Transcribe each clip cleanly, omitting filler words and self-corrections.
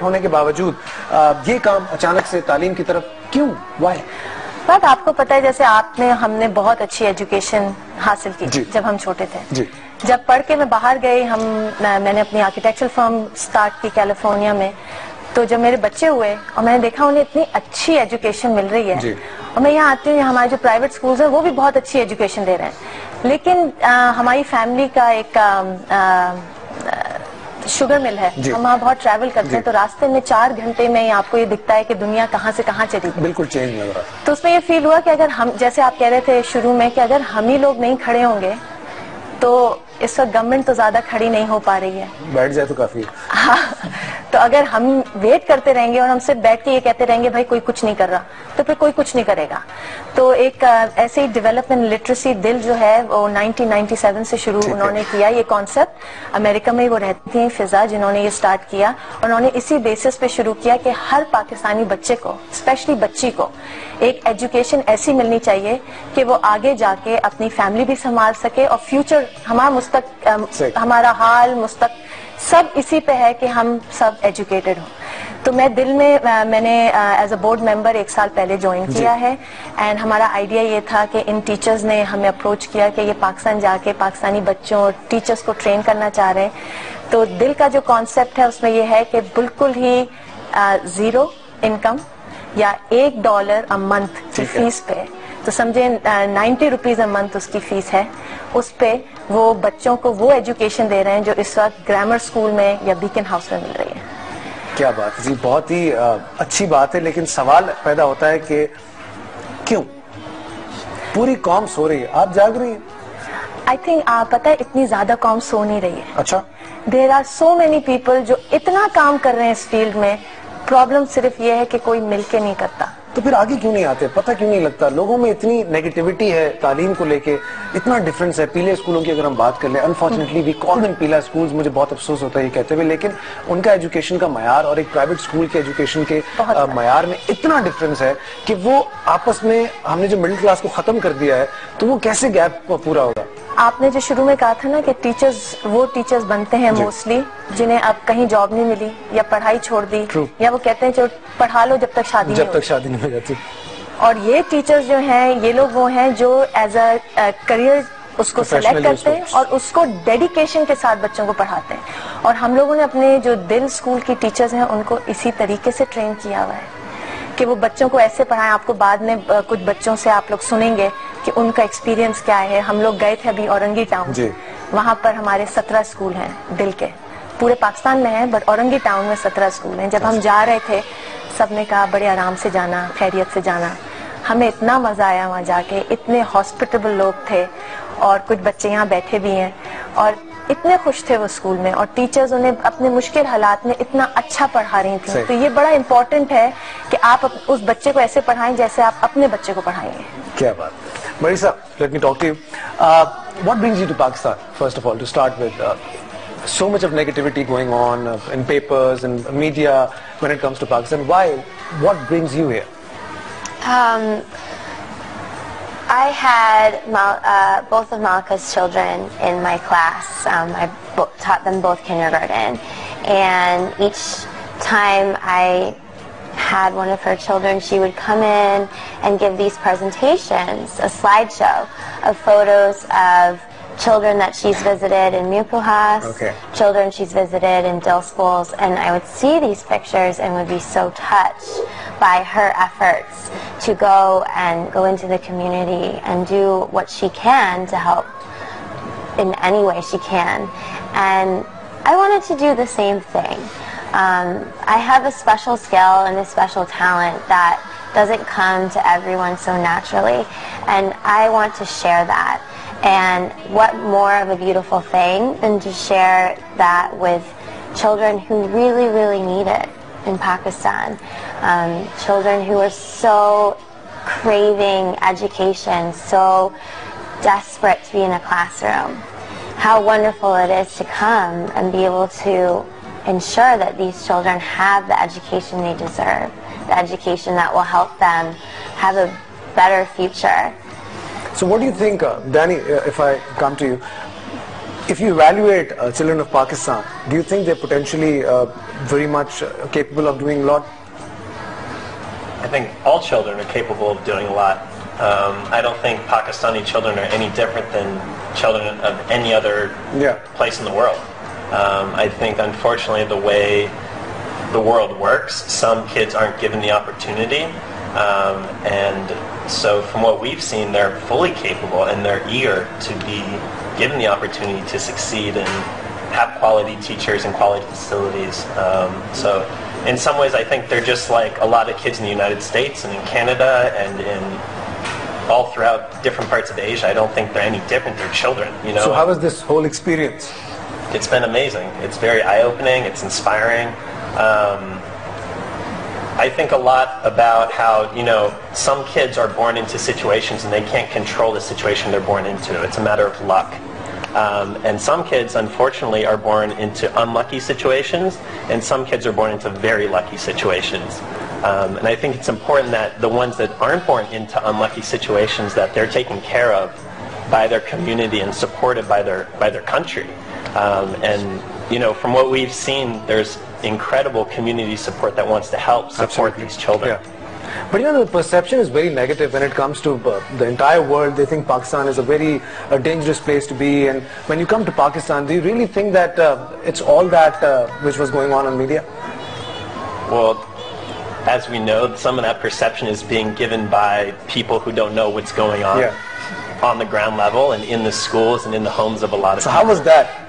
ہونے کے باوجود یہ کام اچانک سے تعلیم کی طرف کیوں؟ وائی؟ بات آپ کو پتہ ہے، جیسے ہم نے بہت اچھی ایجوکیشن حاصل کی جب ہم چھوٹے تھے. جب پڑھ کے میں باہر گئی، میں نے اپنی آرکیٹیکچرل فرم سٹارٹ کی کیلیفورنیا میں. تو جب میرے بچے ہوئے اور میں نے دیکھا انہیں اتنی اچھی ایجوکیشن مل رہی ہے، اور میں یہاں آتی ہوں، ہمارے جو پرائیویٹ سکولز ہیں وہ بھی بہت اچھی ایجوکیشن دے رہے ہیں، لیکن ہماری فیملی کا ایک شوگر مل ہے، ہم وہاں بہت ٹریول کرتے ہیں، تو راستے میں 4 گھنٹے میں آپ کو یہ دکھتا ہے کہ دنیا کہاں سے کہاں چلی گئی. بالکل چینج لگ رہا. تو اس میں یہ فیل ہوا کہ اگر ہم، جیسے آپ کہہ رہے تھے شروع میں، کہ اگر ہم ہی لوگ نہیں کھڑے ہوں گے تو اس وقت گورنمنٹ تو زیادہ کھڑی نہیں ہو پا رہی ہے. بیٹھ جائے تو کافی. ہاں، تو اگر ہم ویٹ کرتے رہیں گے اور ہم صرف بیٹھ کے یہ کہتے رہیں گے بھائی کوئی کچھ نہیں کر رہا، تو پھر کوئی کچھ نہیں کرے گا. تو ایک ایسے ہی ڈیولپمنٹ لٹریسی دل جو ہے وہ 1997 سے شروع انہوں نے کیا یہ کانسیپٹ. امریکہ میں وہ رہتی تھیں فضا جنہوں نے یہ سٹارٹ کیا، اور انہوں نے اسی بیسس پہ شروع کیا کہ ہر پاکستانی بچے کو، اسپیشلی بچی کو، ایک ایجوکیشن ایسی ملنی چاہیے کہ وہ آگے جا کے اپنی فیملی بھی سنبھال سکے، اور فیوچر ہمارا حال سب اسی پہ ہے کہ ہم سب ایجوکیٹڈ ہوں. تو میں دل میں نے ایز اے بورڈ ممبر 1 سال پہلے جوائن کیا ہے، اینڈ ہمارا آئیڈیا یہ تھا کہ ان ٹیچرز نے ہمیں اپروچ کیا کہ یہ پاکستان جا کے پاکستانی بچوں اور ٹیچرز کو ٹرین کرنا چاہ رہے ہیں. تو دل کا جو کانسیپٹ ہے اس میں یہ ہے کہ بالکل ہی 0 انکم یا $1 a month کی فیس پہ، تو سمجھیں 90 روپیز a month اس کی فیس ہے، اس پہ وہ بچوں کو وہ ایجوکیشن دے رہے ہیں جو اس وقت گرامر اسکول میں یا بیکن ہاؤس میں مل رہی ہے. کیا بات جی، بہت ہی اچھی بات ہے، لیکن سوال پیدا ہوتا ہے کہ کیوں پوری قوم سو رہی ہے، آپ جاگ رہی ہیں؟ آئی تھنک پتہ ہے اتنی زیادہ قوم سو نہیں رہی ہے. اچھا. There are so many people جو اتنا کام کر رہے ہیں اس فیلڈ میں، پرابلم صرف یہ ہے کہ کوئی مل کے نہیں کرتا. تو پھر آگے کیوں نہیں آتے؟ پتہ کیوں نہیں لگتا؟ لوگوں میں اتنی نیگیٹیوٹی ہے تعلیم کو لے کے، اتنا ڈفرنس ہے. پیلے اسکولوں کی اگر ہم بات کر لیں، انفارچونیٹلی وی کال دیم پیلا اسکولز، مجھے بہت افسوس ہوتا ہے یہ کہتے ہوئے، لیکن ان کا ایجوکیشن کا معیار اور ایک پرائیویٹ اسکول کے ایجوکیشن کے معیار میں اتنا ڈفرنس ہے کہ وہ آپس میں، ہم نے جو مڈل کلاس کو ختم کر دیا ہے، تو وہ کیسے گیپ پورا ہوگا؟ آپ نے جو شروع میں کہا تھا نا کہ وہ ٹیچرز بنتے ہیں موسٹلی جنہیں اب کہیں جاب نہیں ملی یا پڑھائی چھوڑ دی، یا وہ کہتے ہیں چلو پڑھا لو جب تک شادی نہیں ہو جاتی. اور یہ ٹیچرز جو ہیں، یہ لوگ وہ ہیں جو ایز اے کریئر اس کو سلیکٹ کرتے ہیں اور اس کو ڈیڈیکیشن کے ساتھ بچوں کو پڑھاتے ہیں. اور ہم لوگوں نے اپنے جو دل اسکول کی ٹیچرز ہیں ان کو اسی طریقے سے ٹرین کیا ہوا ہے کہ وہ بچوں کو ایسے پڑھائیں. آپ کو بعد میں کچھ بچوں سے آپ لوگ سنیں گے کہ ان کا ایکسپیرینس کیا ہے. ہم لوگ گئے تھے ابھی اورنگی ٹاؤن، وہاں پر ہمارے 17 اسکول ہیں دل کے، پورے پاکستان میں ہیں بٹ اورنگی ٹاؤن میں 17 اسکول ہیں. جب ہم جا رہے تھے سب نے کہا بڑے آرام سے جانا، خیریت سے جانا. ہمیں اتنا مزہ آیا وہاں جا کے، اتنے ہاسپٹیبل لوگ تھے، اور کچھ بچے یہاں بیٹھے بھی ہیں اور اتنے خوش تھے وہ اسکول میں، اور ٹیچرز انہیں اپنے مشکل حالات میں اتنا اچھا پڑھا رہی تھیں. تو یہ بڑا امپورٹنٹ ہے کہ آپ اس بچے کو ایسے پڑھائیں جیسے آپ اپنے بچے کو پڑھائیں گے. کیا بات. Marisa, let me talk to you. What brings you to Pakistan, first of all, to start with? So much of negativity going on in papers and media when it comes to Pakistan. Why? What brings you here? I had both of Malika's children in my class. I taught them both kindergarten, and each time I had one of her children, she would come in and give these presentations, a slideshow of photos of children that she's visited in Mukuhas, children she's visited in Dill schools, and I would see these pictures and would be so touched by her efforts to go into the community and do what she can to help in any way she can. And I wanted to do the same thing. I have a special skill and a special talent that doesn't come to everyone so naturally, and I want to share that. And what more of a beautiful thing than to share that with children who really, really need it in Pakistan. Children who are so craving education, so desperate to be in a classroom. How wonderful it is to come and be able to ensure that these children have the education they deserve, the education that will help them have a better future. So what do you think, Danny, if I come to you, If you evaluate children of Pakistan, do you think they're potentially very much capable of doing a lot? I think all children are capable of doing a lot. I don't think Pakistani children are any different than children of any other place in the world. I think, unfortunately, the way the world works, some kids aren't given the opportunity. And so from what we've seen, they're fully capable and they're eager to be given the opportunity to succeed and have quality teachers and quality facilities. So in some ways, I think they're just like a lot of kids in the United States and in Canada and in all throughout different parts of Asia. I don't think they're any different. They're children, you know. So how was this whole experience? It's been amazing. It's very eye-opening. It's inspiring. I think a lot about how, you know, some kids are born into situations and they can't control the situation they're born into. It's a matter of luck. And some kids, unfortunately, are born into unlucky situations, and some kids are born into very lucky situations. And I think it's important that the ones that aren't born into unlucky situations, that they're taken care of by their community and supported by their country. And, you know, from what we've seen, there's incredible community support that wants to help support these children. Yeah. But you know, the perception is very negative when it comes to the entire world. They think Pakistan is a very dangerous place to be. And when you come to Pakistan, do you really think that it's all that which was going on media? Well, as we know, some of that perception is being given by people who don't know what's going on on the ground level and in the schools and in the homes of a lot of people. So how was that?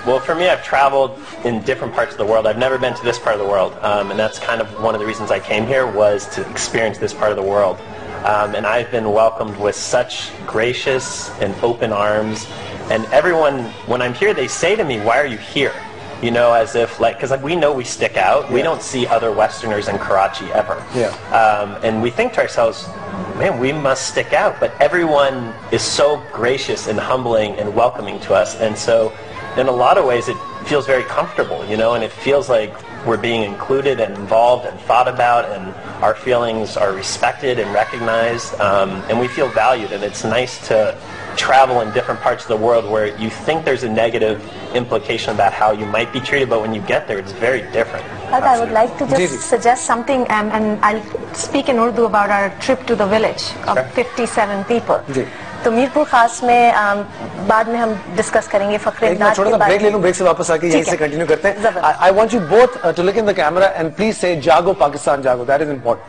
Well, for me, I've traveled in different parts of the world. I've never been to this part of the world, and that's kind of one of the reasons I came here, was to experience this part of the world. And I've been welcomed with such gracious and open arms, and everyone, when I'm here, they say to me, "Why are you here?" You know, as if, like, because we know we stick out. We don't see other Westerners in Karachi ever. And we think to ourselves, man, we must stick out. But everyone is so gracious and humbling and welcoming to us. And so in a lot of ways, it feels very comfortable, you know, and it feels like we're being included and involved and thought about, and our feelings are respected and recognized, and we feel valued. And it's nice to travel in different parts of the world where you think there's a negative implication about how you might be treated, but when you get there, it's very different. But I would like to just suggest something, and I'll speak in Urdu about our trip to the village of 57 people. तो मीरपुर खास में बाद में हम discuss करेंगे फखरे एक छोटा सा ब्रेक ले लूं, ब्रेक से वापस आके यहीं से कंटिन्यू करते हैं. I want you both to look in the camera and please say Jago Pakistan Jago. That is important.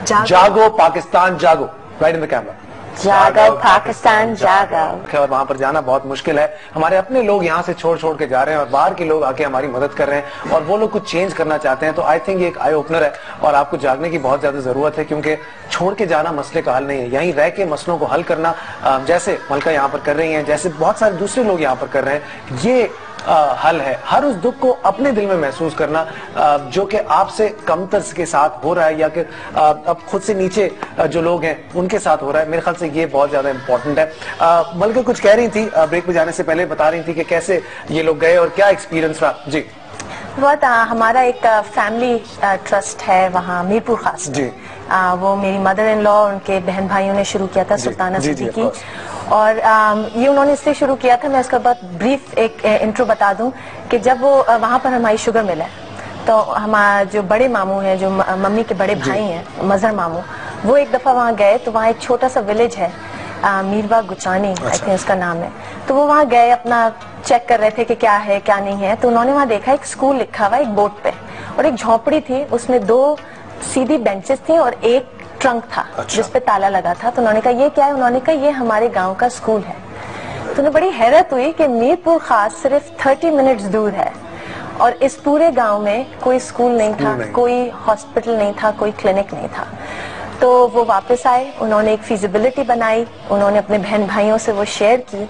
Jago Pakistan Jago. Right in the camera. जागो पाकिस्तान जागो. और वहाँ पर जाना बहुत मुश्किल है. हमारे अपने लोग यहाँ से छोड़ के जा रहे हैं और बाहर के लोग आके हमारी मदद कर रहे हैं और वो लोग कुछ चेंज करना चाहते हैं. तो आई थिंक ये एक आई ओपनर है और आपको जागने की बहुत ज्यादा जरूरत है, क्योंकि छोड़ के जाना मसले का हल नहीं है. यहीं रह के मसलों को हल करना, जैसे मलका यहाँ पर कर रही हैं, जैसे बहुत सारे दूसरे लोग यहाँ पर कर रहे हैं, ये हल है. हर उस दुख को अपने दिल में महसूस करना जो कि आपसे कमतर के साथ हो रहा है या कि अब खुद से नीचे जो लोग हैं उनके साथ हो रहा है. मेरे ख्याल से ये बहुत ज्यादा इंपॉर्टेंट है. मलका कुछ कह रही थी ब्रेक पे जाने से पहले, बता रही थी कि कैसे ये लोग गए और क्या एक्सपीरियंस रहा. जी बहुत हमारा एक फैमिली ट्रस्ट है वहाँ मीरपुर खास जी. वो मेरी मदर इन लॉ उनके बहन भाइयों ने शुरू किया था, सुल्ताना सिद्दीकी. और ये उन्होंने इससे शुरू किया था. मैं इसका बहुत ब्रीफ एक इंट्रो बता दूं कि जब वो वहाँ पर हमारी शुगर मिल है, तो हमारे जो बड़े मामू हैं, जो मम्मी के बड़े भाई हैं, मजहर मामू, वो एक दफा वहाँ गए. तो वहाँ एक छोटा सा विलेज है, मीरवा गुचानी आई थिंक उसका नाम है. तो वो वहाँ गए, अपना चेक कर रहे थे कि क्या है क्या नहीं है. तो उन्होंने वहाँ देखा एक स्कूल लिखा हुआ एक बोर्ड पे, और एक झोपड़ी थी, उसमें 2 सीधी बेंचेस थी और एक ट्रंक था जिसपे ताला लगा था. तो उन्होंने कहा ये क्या है? उन्होंने कहा ये हमारे गांव का स्कूल है. तो उन्हें बड़ी हैरत हुई कि मीरपुर खास सिर्फ 30 मिनट्स दूर है और इस पूरे गांव में कोई स्कूल नहीं था, कोई हॉस्पिटल नहीं था, कोई क्लिनिक नहीं था. तो वो वापस आए, उन्होंने एक फिजिबिलिटी बनाई, उन्होंने अपने बहन भाइयों से वो शेयर की.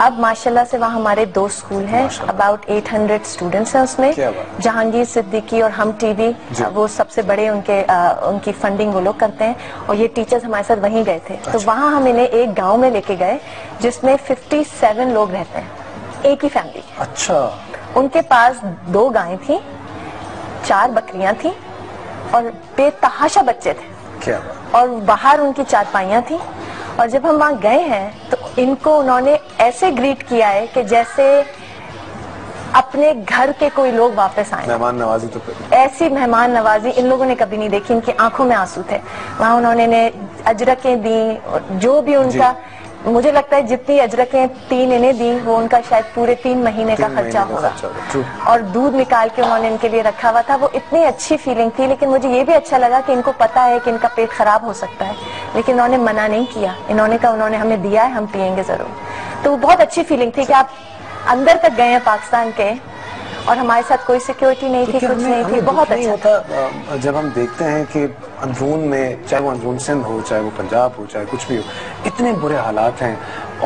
अब माशाल्लाह से वहाँ हमारे 2 स्कूल हैं, अबाउट 800 स्टूडेंट्स हैं उसमें. जहांगीर सिद्दीकी और हम टीवी वो सबसे बड़े उनकी फंडिंग वो लोग करते हैं, और ये टीचर्स हमारे साथ वहीं गए थे. तो वहाँ हम इन्हें एक गाँव में लेके गए जिसमें 57 लोग रहते हैं, एक ही फैमिली. अच्छा. उनके पास 2 गायें थी, 4 बकरियां थी और बेतहाशा बच्चे थे. क्या? और बाहर उनकी चारपाइयां थी. और जब हम वहाँ गए हैं तो इनको उन्होंने ऐसे ग्रीट किया है कि जैसे अपने घर के कोई लोग वापस आए। मेहमान नवाजी तो ऐसी मेहमान नवाजी इन लोगों ने कभी नहीं देखी। इनकी आंखों में आंसू थे। वहाँ उन्होंने अजरकें दी और जो भी उनका, मुझे लगता है जितनी अजरकें 3 इन्हें दी वो उनका शायद पूरे 3 महीने का खर्चा होगा। और दूध निकाल के उन्होंने इनके लिए रखा हुआ था। वो इतनी अच्छी फीलिंग थी। लेकिन मुझे ये भी अच्छा लगा कि इनको पता है कि इनका पेट खराब हो सकता है, लेकिन उन्होंने मना नहीं किया। इन्होंने कहा उन्होंने हमें दिया है, हम पियेंगे जरूर। तो वो बहुत अच्छी फीलिंग थी कि आप अंदर तक गए हैं पाकिस्तान के और हमारे साथ कोई सिक्योरिटी नहीं थी, कुछ नहीं थी। बहुत अच्छा होता जब हम देखते हैं कि अंदरून में, चाहे वो अंदरून सिंध हो, चाहे वो पंजाब हो, चाहे कुछ भी हो, इतने बुरे हालात हैं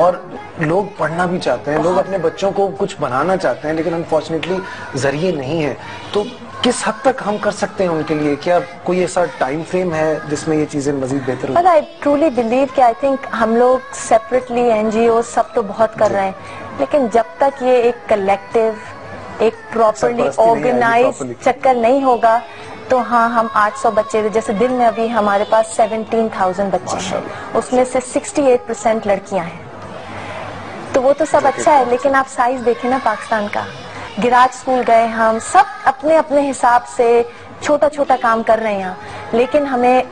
और लोग पढ़ना भी चाहते हैं, लोग अपने बच्चों को कुछ बनाना चाहते हैं, लेकिन अनफॉर्चुनेटली जरिए नहीं है। तो किस हद तक हम कर सकते हैं उनके लिए? क्या कोई ऐसा टाइम फ्रेम है जिसमें ये चीजें मजीद बेहतर हो? आई ट्रूली बिलीव कि आई थिंक हम लोग सेपरेटली एनजीओ सब तो बहुत कर रहे हैं, लेकिन जब तक ये एक कलेक्टिव, एक प्रॉपरली ऑर्गेनाइज चक्कर नहीं होगा तो हाँ, हम 800 बच्चे, जैसे दिल में अभी हमारे पास 17,000 बच्चे हैं, उसमें से 68% लड़कियां हैं। तो वो तो सब अच्छा है, लेकिन आप साइज देखें ना पाकिस्तान का। गिराज स्कूल गए हम, सब अपने अपने हिसाब से छोटा छोटा काम कर रहे हैं, लेकिन हमें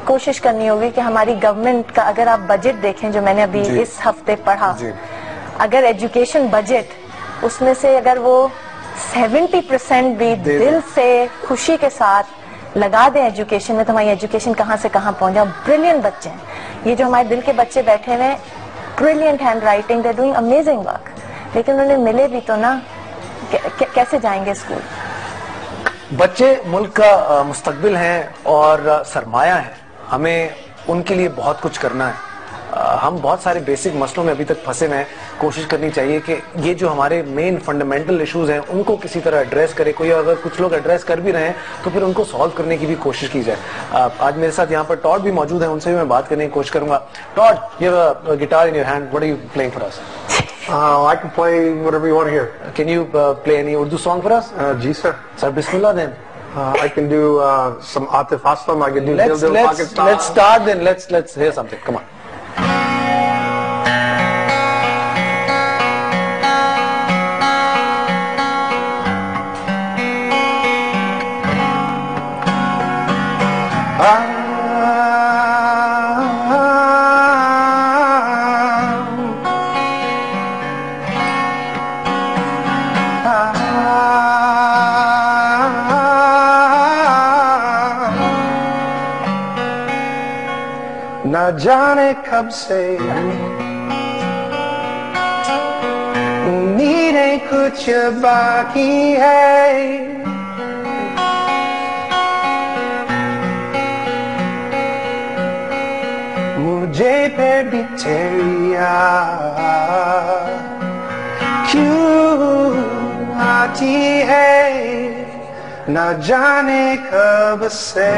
कोशिश करनी होगी कि हमारी गवर्नमेंट का, अगर आप बजट देखें जो मैंने अभी इस हफ्ते पढ़ा, अगर एजुकेशन बजट उसमें से अगर वो 70% भी दिल से खुशी के साथ लगा दें एजुकेशन में, तो हमारी एजुकेशन कहाँ से कहाँ पहुंच जाए। ब्रिलियंट बच्चे हैं ये जो हमारे दिल के बच्चे बैठे हुए, brilliant handwriting, they are doing amazing work, लेकिन उन्हें मिले भी तो ना, कैसे जाएंगे स्कूल? बच्चे मुल्क का मुस्तकबिल हैं और सरमाया है। हमें उनके लिए बहुत कुछ करना है। हम बहुत सारे बेसिक मसलों में अभी तक फंसे हुए हैं। कोशिश करनी चाहिए कि ये जो हमारे मेन फंडामेंटल इश्यूज हैं उनको किसी तरह एड्रेस करे कोई। अगर कुछ लोग एड्रेस कर भी रहे हैं तो फिर उनको सॉल्व करने की भी कोशिश की जाए। आज मेरे साथ यहाँ पर टॉड भी मौजूद है, उनसे भी मैं बात करने की कोशिश करूंगा। Todd, you have a guitar in your hand. What are you playing for us? I can play whatever you want to hear. Can you play any Urdu song for us? Ji sir. Sir, Bismillah then. I can do some Atif Aslam. I can do Dil Dil Pakistan. Let's start then. Let's hear something. Come on. ना जाने कब से उम्मीदें कुछ बाकी है, मुझे पे भी तेरी याद क्यों आती है, ना जाने कब से।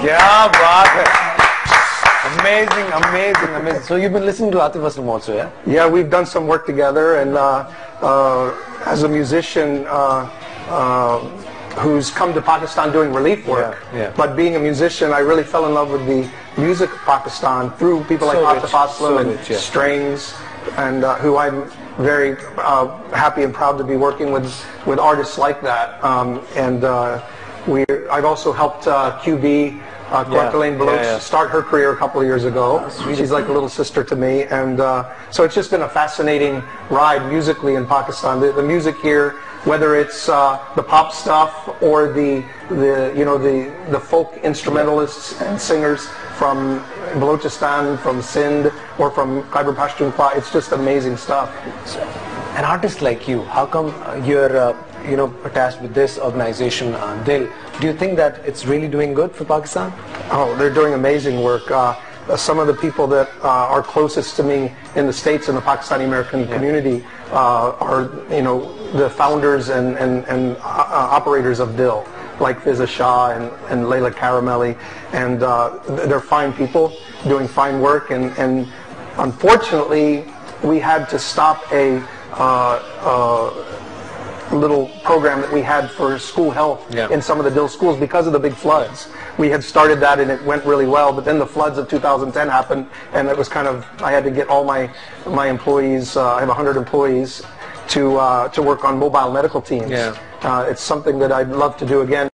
क्या बात है! Amazing, amazing, amazing. So you've been listening to Atif Aslam also, yeah? Yeah, we've done some work together, and as a musician who's come to Pakistan doing relief work, but being a musician, I really fell in love with the music of Pakistan through people like Atif Aslam and Strings, and who I'm very happy and proud to be working with artists like that. I've also helped QB, Kwartalain Baloch, start her career a couple of years ago. She's like a little sister to me, and so it's just been a fascinating ride musically in Pakistan. The music here, whether it's the pop stuff or the folk instrumentalists and singers from Balochistan, from Sindh, or from Khyber Pakhtunkhwa, it's just amazing stuff. An artist like you, how come you're attached with this organization, Dil? Do you think that it's really doing good for Pakistan? Oh, they're doing amazing work. Some of the people that are closest to me in the States and the Pakistani American community are, the founders and operators of Dil, like Fiza Shah and Layla Karamelli, and they're fine people doing fine work. And unfortunately, we had to stop little program that we had for school health in some of the Dill schools because of the big floods. We had started that and it went really well, but then the floods of 2010 happened, and it was kind of, I had to get all my employees, I have 100 employees, to work on mobile medical teams. It's something that I'd love to do again.